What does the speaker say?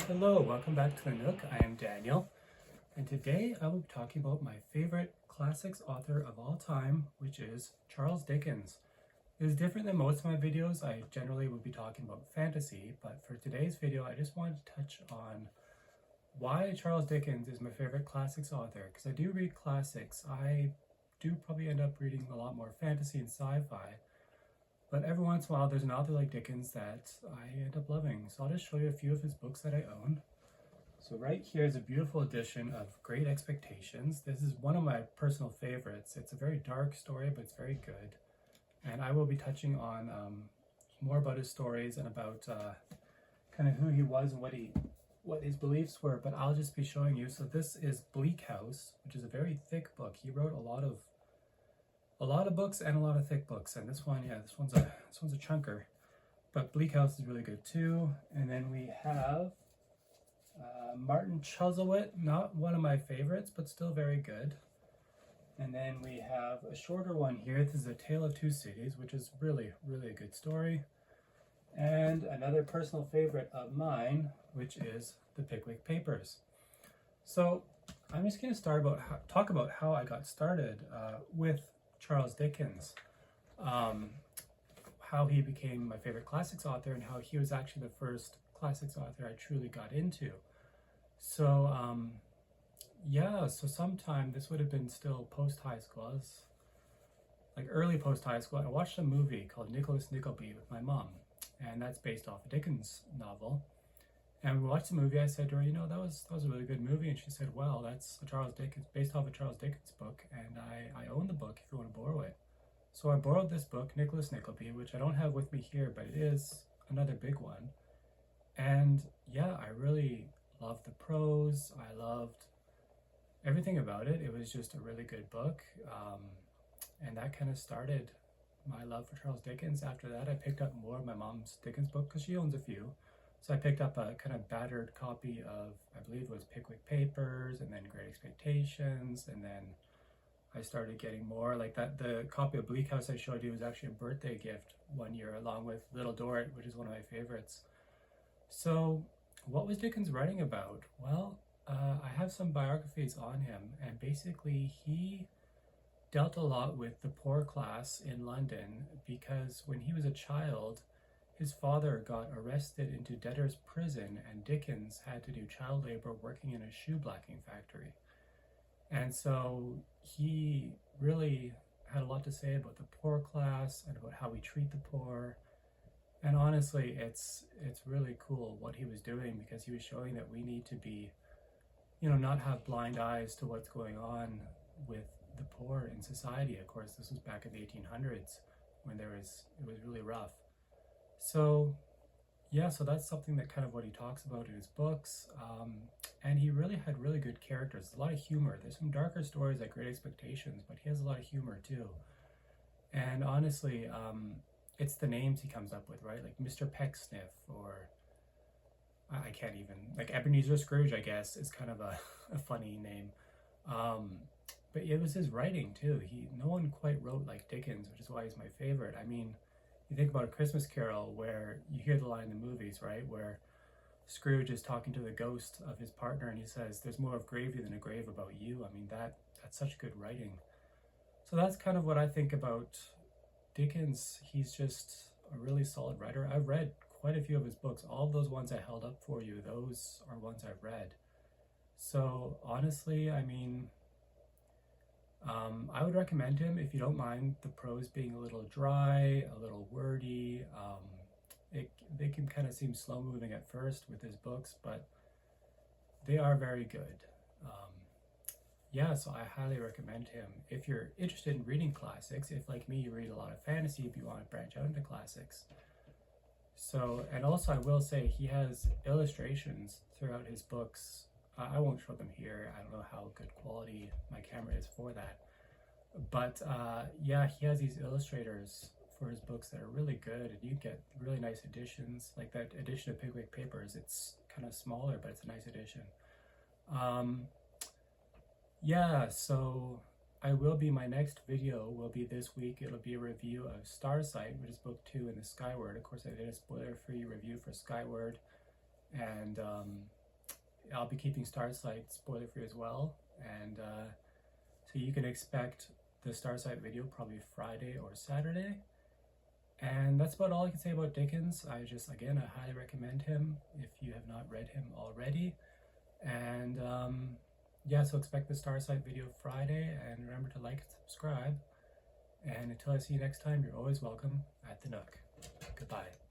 Hello, welcome back to the Nook. I am Daniel, and today I will be talking about my favorite classics author of all time, which is Charles Dickens. It is different than most of my videos. I generally would be talking about fantasy, but for today's video, I just wanted to touch on why Charles Dickens is my favorite classics author, because I do read classics. I do probably end up reading a lot more fantasy and sci-fi, but every once in a while there's an author like Dickens that I end up loving. So I'll just show you a few of his books that I own. So right here is a beautiful edition of Great Expectations. This is one of my personal favorites. It's a very dark story, but it's very good. And I will be touching on more about his stories and about kind of who he was and what his beliefs were, but I'll just be showing you. So this is Bleak House, which is a very thick book. He wrote a lot of books and a lot of thick books, and this one's a chunker. But Bleak House is really good too. And then we have Martin Chuzzlewit, not one of my favorites, but still very good. And then we have a shorter one here. This is A Tale of Two Cities, which is really a good story. And another personal favorite of mine, which is The Pickwick Papers. So I'm just going to talk about how I got started with Charles Dickens, how he became my favorite classics author, and how he was actually the first classics author I truly got into. So so sometime, this would have been still post-high school, like early post-high school, I watched a movie called Nicholas Nickleby with my mom, and that's based off a Dickens novel. And we watched the movie. I said to her, that was a really good movie. And she said, well, that's based off a Charles Dickens book, and I own the book if you want to borrow it. So I borrowed this book, Nicholas Nickleby, which I don't have with me here, but it is another big one. And yeah, I really loved the prose. I loved everything about it. It was just a really good book. And that kind of started my love for Charles Dickens. After that, I picked up more of my mom's Dickens book because she owns a few. So I picked up a kind of battered copy of, I believe it was Pickwick Papers, and then Great Expectations, and then I started getting more like that. The copy of Bleak House I showed you was actually a birthday gift one year, along with Little Dorrit, which is one of my favorites. So what was Dickens writing about? Well, I have some biographies on him, and basically he dealt a lot with the poor class in London because when he was a child, his father got arrested into debtor's prison, and Dickens had to do child labor working in a shoe blacking factory. And so he really had a lot to say about the poor class and about how we treat the poor. And honestly, it's really cool what he was doing, because he was showing that we need to be, not have blind eyes to what's going on with the poor in society. Of course, this was back in the 1800s when it was really rough. So so that's something that kind of what he talks about in his books. And he really had really good characters, a lot of humor. There's some darker stories like Great Expectations, but he has a lot of humor too. And honestly, it's the names he comes up with, right? Like Mr. Pecksniff, or I can't even, like Ebenezer Scrooge, I guess, is kind of a funny name. But it was his writing too. No one quite wrote like Dickens, which is why he's my favorite. I mean, you think about A Christmas Carol, where you hear the line in the movies, right, where Scrooge is talking to the ghost of his partner, and he says, "There's more of gravy than a grave about you." I mean, that's such good writing. So that's kind of what I think about Dickens. He's just a really solid writer. I've read quite a few of his books. All of those ones I held up for you, those are ones I've read. So honestly, I mean, I would recommend him if you don't mind the prose being a little dry, a little wordy. They can kind of seem slow moving at first with his books, but they are very good. So I highly recommend him. If you're interested in reading classics, if like me, you read a lot of fantasy, if you want to branch out into classics. So, and also I will say he has illustrations throughout his books. I won't show them here. I don't know how good quality my camera is for that. But he has these illustrators for his books that are really good, and you get really nice editions. Like that edition of Pickwick Papers, it's kind of smaller, but it's a nice edition. So my next video will be this week. It'll be a review of Starsight, which is book 2 in the Skyward. Of course, I did a spoiler-free review for Skyward. and I'll be keeping Starsight spoiler free as well, and so you can expect the Starsight video probably Friday or Saturday. And that's about all I can say about Dickens. I highly recommend him if you have not read him already. And yeah, so expect the Starsight video Friday, and remember to like and subscribe. And until I see you next time, you're always welcome at the Nook. Goodbye.